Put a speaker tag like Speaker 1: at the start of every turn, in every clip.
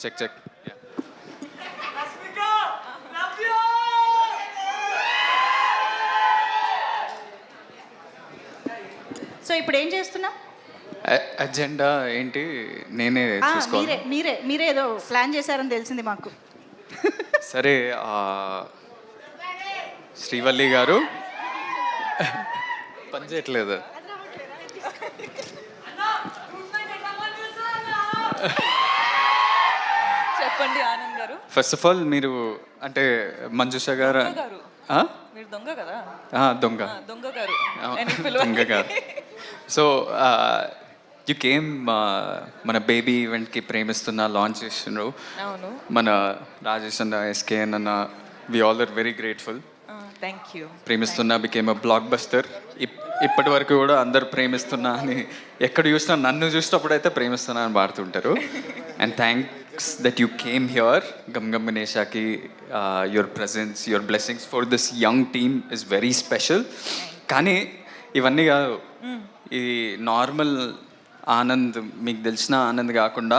Speaker 1: Check check.
Speaker 2: So ఇప్పుడు ఏం చేస్తున్నాం?
Speaker 1: అజెండా ఏంటి నేనే చూసుకోవాలి.
Speaker 2: మీరే ఏదో ప్లాన్ చేశారని తెలిసింది మాకు.
Speaker 1: సరే, శ్రీవల్లి గారు పని చేయట్లేదు.
Speaker 3: చెప్పండి ఆనంద్ గారు.
Speaker 1: ఫస్ట్ ఆఫ్ ఆల్ మీరు అంటే మంజుష గారు
Speaker 3: మీరు దొంగ కదా?
Speaker 1: దొంగ
Speaker 3: దొంగ గారు
Speaker 1: దొంగ గారు. సో యు కేమ్ మన బేబీ ఈవెంట్కి ప్రేమిస్తున్న లాంచ్ చేస్తున్నారు.
Speaker 3: అవును,
Speaker 1: మన రాజేష్ అన్న, ఎస్కేఎన్ అన్న, we all are very grateful.
Speaker 3: Thank you.
Speaker 1: Premistunna became a blockbuster. ఇప్పటి వరకు కూడా అందరు ప్రేమిస్తున్నా అని ఎక్కడ చూసినా, నన్ను చూసినప్పుడు అయితే ప్రేమిస్తున్నా అని పాడుతుంటారు. And thanks that you came here. గమ్ గమ్ గణేషాకి your presence, your blessings for this young team is very special. కానీ ఇవన్నీ కాదు, ఇది నార్మల్ ఆనంద్, మీకు తెలిసిన ఆనంద్ కాకుండా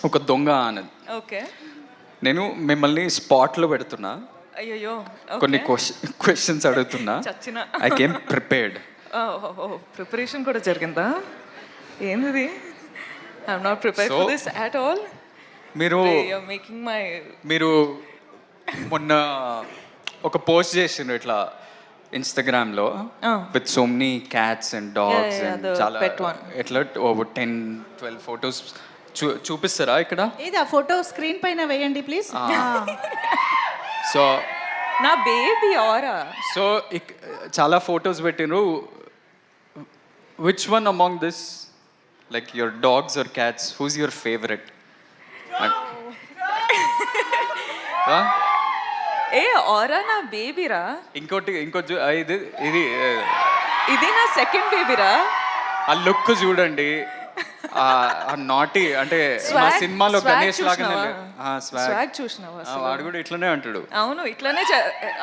Speaker 1: ఒక దొంగ ఆనంద్.
Speaker 3: ఓకే,
Speaker 1: నేను మిమ్మల్ని స్పాట్లో పెడుతున్నా,
Speaker 3: అయ్యో
Speaker 1: కొన్ని క్వశ్చన్స్ అడుగుతున్నా.
Speaker 3: చచ్చిన
Speaker 1: ఐ కేమ్ ప్రిపేర్డ్.
Speaker 3: ప్రిపరేషన్ కూడా జరిగిందా? ఏంది? I'm not prepared for this at all.
Speaker 1: మీరు
Speaker 3: మేకింగ్ మై
Speaker 1: మీరు మొన్న ఒక పోస్ట్ చేసిండ్రు ఇట్లా ఇన్స్టాగ్రామ్లో with so many cats and dogs and చాలా ఎట్లా 10-12 ఫొటోస్ చూపిస్తారా ఇక్కడ?
Speaker 2: ఏది ఆ ఫోటో స్క్రీన్ పైన వేయండి ప్లీజ్.
Speaker 1: సో
Speaker 3: నా బేబీ ఆరా.
Speaker 1: సో చాలా ఫొటోస్ పెట్టినరు. Which one among this, like your dogs or cats, who's your favourite?
Speaker 3: ఏ ఆరా నా బేబీరా.
Speaker 1: ఇంకోటి ఇది ఇది
Speaker 3: ఇది నా సెకండ్ బేబీరా.
Speaker 1: ఆ లుక్ చూడండి, నాటి అంటే మా సినిమాలో గణేష్ లాగానే.
Speaker 3: స్వాగ్ చూసినావా?
Speaker 1: వాడు కూడా ఇట్లనే అంటాడు.
Speaker 3: అవును, ఇట్లానే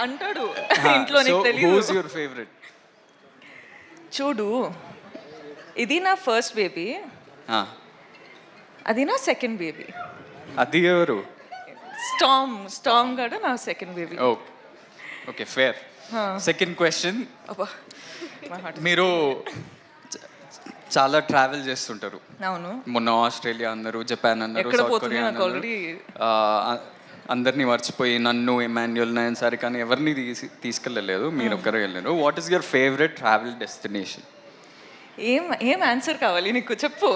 Speaker 3: అంటాడు ఇంట్లో. నీకు తెలియదు.
Speaker 1: Who's your favourite?
Speaker 3: చూడు, ఇది నా ఫస్ట్ బేబీ, అది నా సెకండ్ బేబీ.
Speaker 1: అది ఎవరు?
Speaker 3: స్టామ్ గడ నా second baby.
Speaker 1: Okay, fair. Second question, మీరు చాలా ట్రావెల్ చేస్తుంటారు.
Speaker 3: అవును,
Speaker 1: మొన్న ఆస్ట్రేలియా అన్నారు, జపాన్ అన్నారు, సౌత్ కొరియా అన్నారు. అందరినీ మర్చిపోయి నన్ను, ఎమాన్యుయల్, నయన్ సారి కానీ ఎవరిని తీసుకెళ్ళలేదు, మీరు ఒక్కరే వెళ్ళారు. What is your favourite travel destination?
Speaker 3: ఏం ఆన్సర్ కావాలి నీకు? చెప్పు.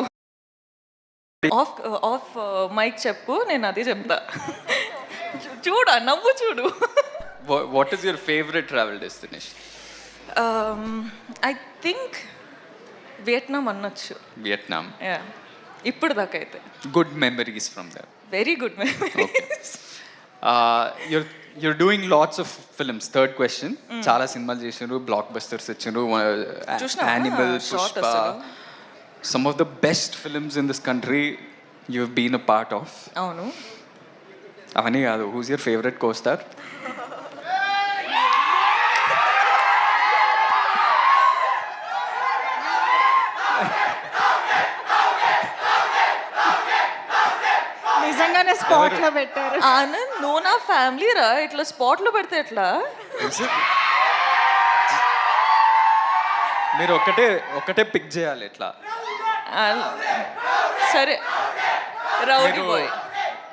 Speaker 3: ఆఫ్ మైక్ చెప్పు, నేను అదే చెప్తా. చూడు, నవ్వు చూడు.
Speaker 1: What is your favourite travel destination?
Speaker 3: I think Vietnam అనొచ్చు.
Speaker 1: వియట్నాం.
Speaker 3: ఇప్పుడు దాకా అయితే
Speaker 1: good memories from there.
Speaker 3: Very good memories.
Speaker 1: you're doing lots of films. Third question, చాలా సినిమాలు చేసినారు, బ్లాక్ బస్టర్స్ ఇచ్చారు. Animal, Pushpa, some of the best films in this country you have been a part of.
Speaker 3: అవును,
Speaker 1: అవన్నీ కాదు, who's your favorite co-star?
Speaker 2: నిజంగానే spot లో పెట్టారు.
Speaker 3: ఆనంద్, నువ్వు నా ఫ్యామిలీ రా, ఇట్లా స్పాట్ లో పెడితే ఎట్లా?
Speaker 1: మీరు ఒకటే పిక్ చేయాలి ఎట్లా.
Speaker 3: సరే, రౌడీ బాయ్.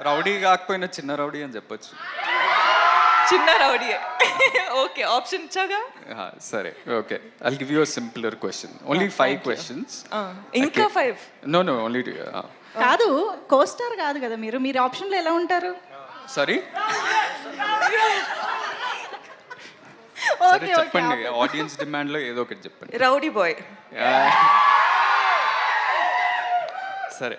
Speaker 1: రౌడీ కాకపోయినా చిన్న రౌడీ అని చెప్పొచ్చు.
Speaker 3: చిన్న రౌడీ. ఓకే, ఆప్షన్ ఇచ్చాగా.
Speaker 1: సరే, okay. I'll give you a simpler question. Only 5 questions.
Speaker 3: ఇంకా 5?
Speaker 1: No, only
Speaker 2: కాదు, కోస్టార్ కాదు కదా మీరు. మీరు ఆప్షన్లో ఎలా ఉంటారు?
Speaker 1: సారీ, సరే చెప్పండి. ఆడియన్స్ డిమాండ్ లో ఏదో ఒకటి చెప్పండి.
Speaker 3: Rowdy boy.
Speaker 1: సరే,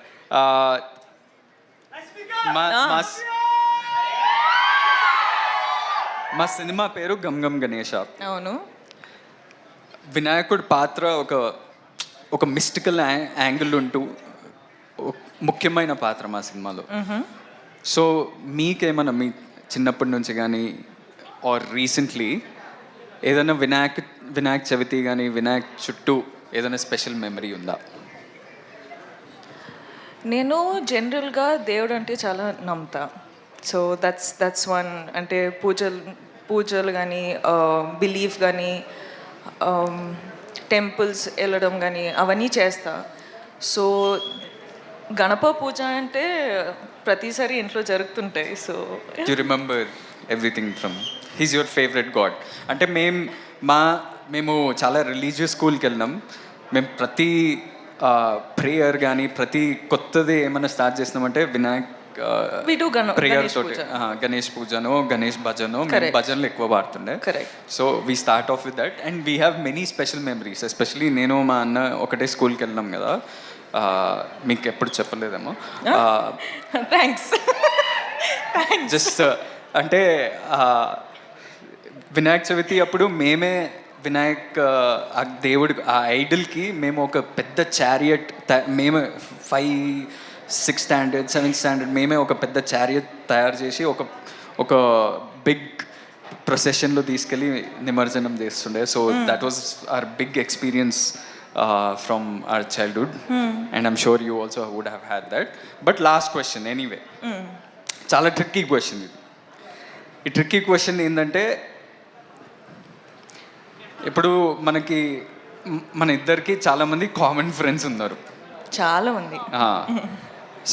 Speaker 1: మా సినిమా పేరు గమ్ గమ్ గణేష.
Speaker 3: అవును,
Speaker 1: వినాయకుడి పాత్ర ఒక మిస్టికల్ యాంగిల్ ఉంటూ ముఖ్యమైన పాత్ర మా సినిమాలో. సో మీకేమన్నా మీ చిన్నప్పటి నుంచి కానీ ఆర్ రీసెంట్లీ ఏదైనా వినాయక చవితి కానీ వినాయక్ చుట్టూ ఏదైనా స్పెషల్ మెమరీ ఉందా?
Speaker 3: నేను జనరల్గా దేవుడు అంటే చాలా నమ్ముతా. So that's one. అంటే పూజలు కానీ బిలీఫ్ కానీ టెంపుల్స్ వెళ్ళడం కానీ అవన్నీ చేస్తా. సో గణప పూజ అంటే ప్రతిసారి ఇంట్లో జరుగుతుంటాయి. So
Speaker 1: you remember everything from he's your favourite God. అంటే మేము చాలా రిలీజియస్ స్కూల్కి వెళ్ళినాం. మేము ప్రతి ప్రేయర్ కానీ ప్రతి కొత్తది ఏమైనా స్టార్ట్ చేసినామంటే వినాయక్ ప్రేయర్ తోటి గణేష్ పూజను గణేష్ భజను భజనలు ఎక్కువ పాడుతుండే. So we start off with that and we have many special memories. Especially నేను మా అన్న ఒకటే స్కూల్కి వెళ్ళినాం కదా, మీకు ఎప్పుడు చెప్పలేదేమో.
Speaker 3: థ్యాంక్స్.
Speaker 1: జస్ట్ అంటే వినాయక చవితి అప్పుడు మేమే వినాయక్ ఆ దేవుడి ఆ ఐడల్కి మేము ఒక పెద్ద చారియట్ మేమే 5, 6 స్టాండర్డ్ 7th స్టాండర్డ్ మేమే ఒక పెద్ద చారియట్ తయారు చేసి ఒక బిగ్ ప్రొసెషన్లో తీసుకెళ్ళి నిమజ్జనం చేస్తుండే. So that was our big experience from our childhood and I'm sure you also would have had that. But last question anyway, చాలా ట్రిక్కీ క్వశ్చన్ ఇది. ఈ ట్రిక్కీ క్వశ్చన్ ఏంటంటే, ఇప్పుడు మన ఇద్దరికి చాలామంది కామన్ ఫ్రెండ్స్ ఉన్నారు.
Speaker 3: చాలా మంది.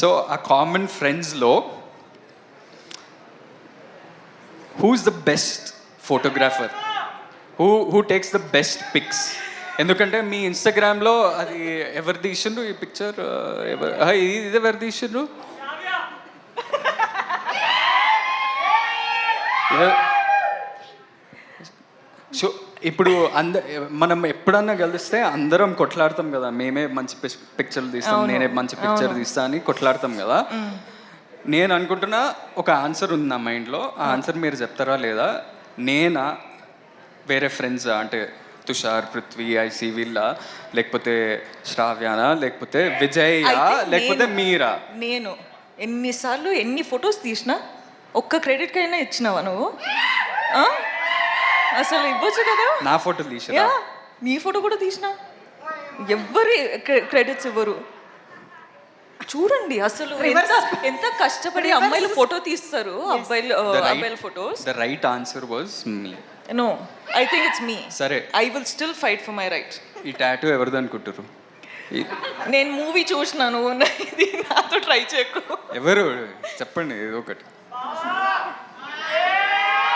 Speaker 1: సో ఆ కామన్ ఫ్రెండ్స్లో who's the best photographer, who takes the best pics? ఎందుకంటే మీ ఇన్స్టాగ్రామ్లో అది ఎవరు తీసిండ్రు ఈ పిక్చర్, ఇది ఎవరు తీసిండ్రు? సో ఇప్పుడు మనం ఎప్పుడన్నా కలిస్తే అందరం కొట్లాడతాం కదా, మేమే మంచి పిక్చర్లు తీస్తాం, నేనే మంచి పిక్చర్ తీస్తా అని కొట్లాడతాం కదా. నేను అనుకుంటున్నా ఒక ఆన్సర్ ఉంది నా మైండ్లో, ఆ ఆన్సర్ మీరు చెప్తారా లేదా? నేనా, వేరే ఫ్రెండ్స్ అంటే తుషార్, పృథ్వీ, ఐసి వీళ్ళ, లేకపోతే శ్రావ్యానా, లేకపోతే విజయ్, లేకపోతే మీరా?
Speaker 3: నేను ఎన్నిసార్లు ఎన్ని ఫొటోస్ తీసినా ఒక్క క్రెడిట్ కైనా ఇచ్చినావా నువ్వు? అసలు ఇవ్వచ్చు కదా.
Speaker 1: నా ఫోటో తీసినా,
Speaker 3: నీ ఫోటో కూడా తీసినా, ఎవ్వరి క్రెడిట్స్ ఇవ్వరు. చూడండి అసలు ఎంత కష్టపడి అమ్మాయిలు ఫోటో తీస్తారు, అబ్బాయిల photos.
Speaker 1: The right answer was me.
Speaker 3: No, I think it's me.
Speaker 1: సరే,
Speaker 3: I will still fight for my right.
Speaker 1: ఈ టాటూ ఎవరిది అనుకుంటారు?
Speaker 3: నేను మూవీ చూసినాను, ఇది నాతో ట్రై చేయకు.
Speaker 1: ఎవరు చెప్పండి ఏదో ఒకటి.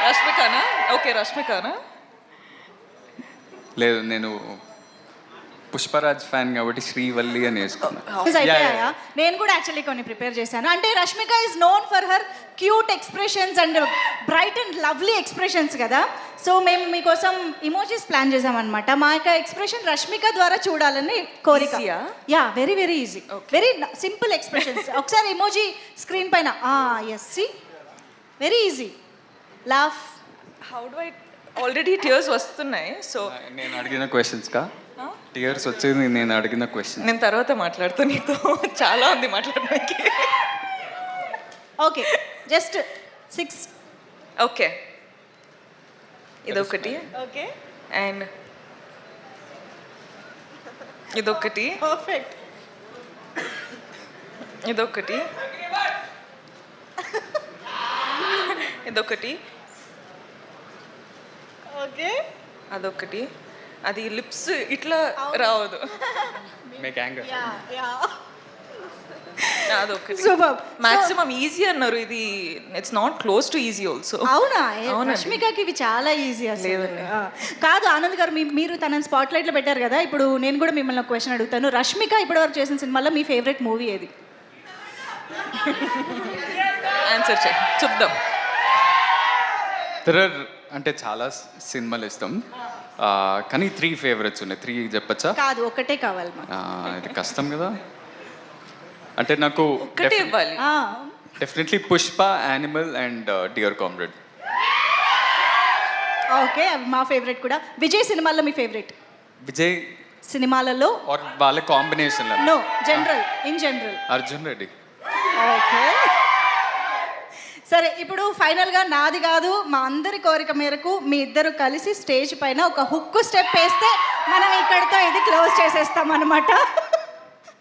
Speaker 3: రష్మికానా? ఓకే, రష్మికానా?
Speaker 2: లేదు,
Speaker 1: నేను పుష్పరాజ్ ఫ్యాన్ కాబట్టి శ్రీవల్లి అని వేసుకున్నాను.
Speaker 2: నేను కూడా యాక్చువల్లీ కొన్ని ప్రిపేర్ చేశాను. అంటే Rashmika is known for her cute expressions and bright and lovely expressions కదా. సో మేము మీకోసం ఇమోజీస్ ప్లాన్ చేసామన్నమాట. మా యొక్క ఎక్స్ప్రెషన్ రష్మిక ద్వారా చూడాలని కోరిక. Yeah, very very easy, very simple expressions. ఒకసారి ఇమోజీ స్క్రీన్ పైన. Yes, see, very easy. Laugh.
Speaker 3: How do I? Already tears వస్తున్నాయి. సో
Speaker 1: నేను అడిగిన క్వశ్చన్స్ కా టీయర్స్ వచ్చేది నేను అడిగిన క్వశ్చన్.
Speaker 3: నేను తర్వాత మాట్లాడుతా నీతో, చాలా ఉంది మాట్లాడడానికి.
Speaker 2: Okay, just 6.
Speaker 3: ఓకే, ఇదొకటి.
Speaker 2: ఓకే,
Speaker 3: అండ్ ఇదొకటి.
Speaker 2: పర్ఫెక్ట్.
Speaker 3: ఇదొకటి. ఇదొకటి.
Speaker 2: ఓకే,
Speaker 3: అదొకటి. అది లిప్స్ ఇట్లా రావద్దు. అదొకటి. మాక్సిమం ఈజీ అన్నారు. ఇది it's not close to easy also.
Speaker 2: అవునా? రష్మికకి ఇవి చాలా ఈజీ అసలు. కాదు ఆనంద్ గారు, మీరు తనని స్పాట్ లైట్లో పెట్టారు కదా. ఇప్పుడు నేను కూడా మిమ్మల్ని ఒక క్వశ్చన్ అడుగుతాను. రష్మిక ఇప్పటివరకు చేసిన సినిమాలో మీ ఫేవరెట్ మూవీ ఏది?
Speaker 3: ఆన్సర్ చేయి, చూద్దాం.
Speaker 1: అంటే చాలా సినిమాలు ఇష్టం, కానీ 3 ఫేవరెట్స్ ఉన్నాయి. 3 చెప్పచ్చా?
Speaker 2: కాదు, ఒకటే కావాలి.
Speaker 1: ఇది కష్టం కదా. అంటే నాకు
Speaker 3: ఒకటే ఇవ్వాలి.
Speaker 1: Definitely Pushpa, animal and dear comrade.
Speaker 2: Okay, మా ఫేవరెట్ కూడా. విజయ్ సినిమాల్లో మీ ఫేవరెట్?
Speaker 1: విజయ్
Speaker 2: సినిమాలలో
Speaker 1: వాళ్ళ combination?
Speaker 2: No, general, in general.
Speaker 1: Arjun Reddy.
Speaker 2: Okay, సరే. ఇప్పుడు ఫైనల్గా నాది కాదు, మా అందరి కోరిక మేరకు మీ ఇద్దరు కలిసి స్టేజ్ పైన ఒక హుక్కు స్టెప్ వేస్తే మనం ఇక్కడితో ఇది క్లోజ్ చేసేస్తాం అన్నమాట.